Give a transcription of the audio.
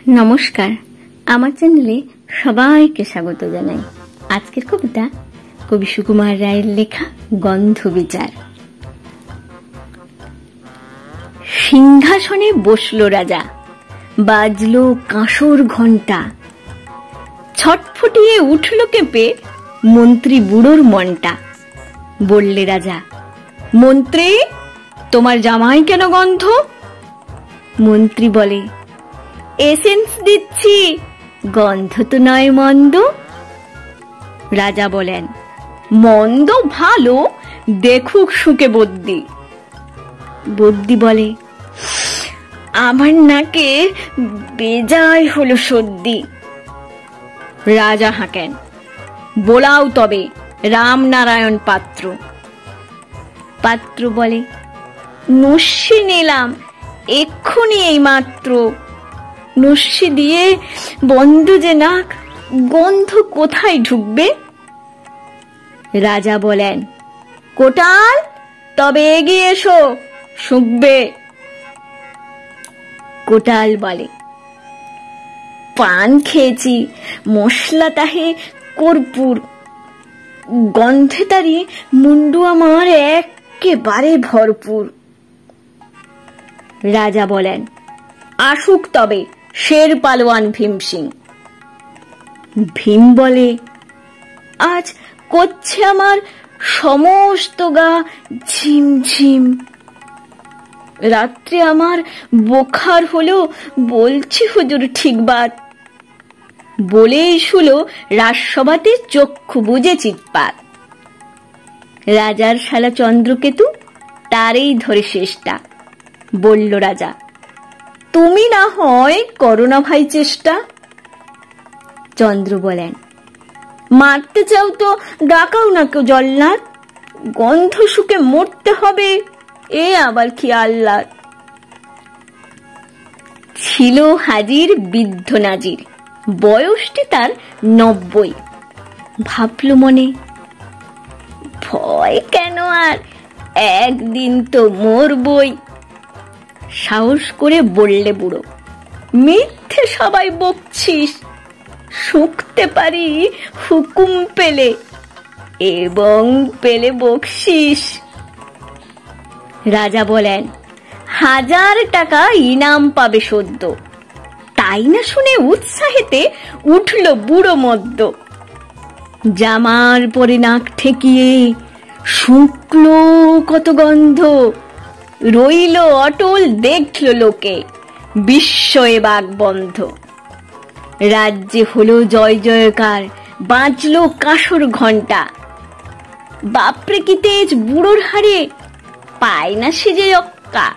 নমস্কার, আমার চ্যানেলে সবাইকে স্বাগত জানাই। আজকের কবিতা কবি সুকুমার রায়ের লেখা গন্ধ বিচার। সিংহাসনে বসলো রাজা, বাজলো কাঁসর ঘণ্টা, ছটফটিয়ে উঠল কেঁপে মন্ত্রী বুড়োর মনটা। বললে রাজা, মন্ত্রী তোমার জামাই কেন গন্ধ? মন্ত্রী বলে, এসেন্স দিচ্ছি, গন্ধ তো নয় মন্দ। রাজা বলেন, মন্দ ভালো, দেখুক শুকে বদ্যি। বদ্যি বলে, আমার নাকে বেজায় হলো সর্দি। রাজা হাঁকেন, বোলাও তবে রামনারায়ণ পাত্র। পাত্র বলে, নস্যি নিলাম এক্ষুনি এই মাত্র। নস্যি দিয়ে বন্ধ যে নাক, গন্ধ কোথায় ঢুকবে? রাজা বলেন, কোটাল তবে এগিয়ে এসো, শুকবে। কোটাল বলে, পান খেয়েছি, মশলা তাহে কর্পূর, গন্ধে তারি মুন্ডু আমার একেবারে ভরপুর। রাজা বলেন, আসুক তবে শের পালোয়ান ভীম সিং। ভীম বলে, আজ করছে আমার সমস্ত গা ঝিমঝিম। রাত্রে আমার বোখার হলো, বলছি হুজুর ঠিক বাত। বলেই শুলো রাজসভাতে চক্ষু বুজে চিৎপাত। রাজার শালা চন্দ্রকেতু তারই ধরে শেষটা। বলল রাজা, তুমি না হয় করো না ভাই চেষ্টা। চন্দ্র বলেন, মারতে চাও তো ডাকাও না কেউ জল্লাদ, গন্ধ শুকে মরতে হবে, এ আবার কি আল্লাদ। ছিল হাজির বৃদ্ধ নাজির, বয়সটি তার 90। ভাবল মনে, ভয় কেন আর, একদিন তো মরবই। সাহস করে বললে বুড়ো, মিথ্যে সবাই বকছিস, শুকতে পারি হুকুম পেলে, এবং পেলে বকশিস। রাজা বলেন, 1000 টাকা ইনাম পাবে সদ্য। তাই না শুনে উৎসাহেতে উঠল বুড়ো মদ্য। জামার পরে নাক ঠেকিয়ে শুকলো কত গন্ধ, রইল অটল দেখল লোকে, বিস্ময়ে বাগ বন্ধ। রাজ্যে হলো জয় জয়কার, বাজলো কাঁসর ঘণ্টা। বাপরে কি তেজ বুড়োর হারে, পায় না সে যে অক্কা।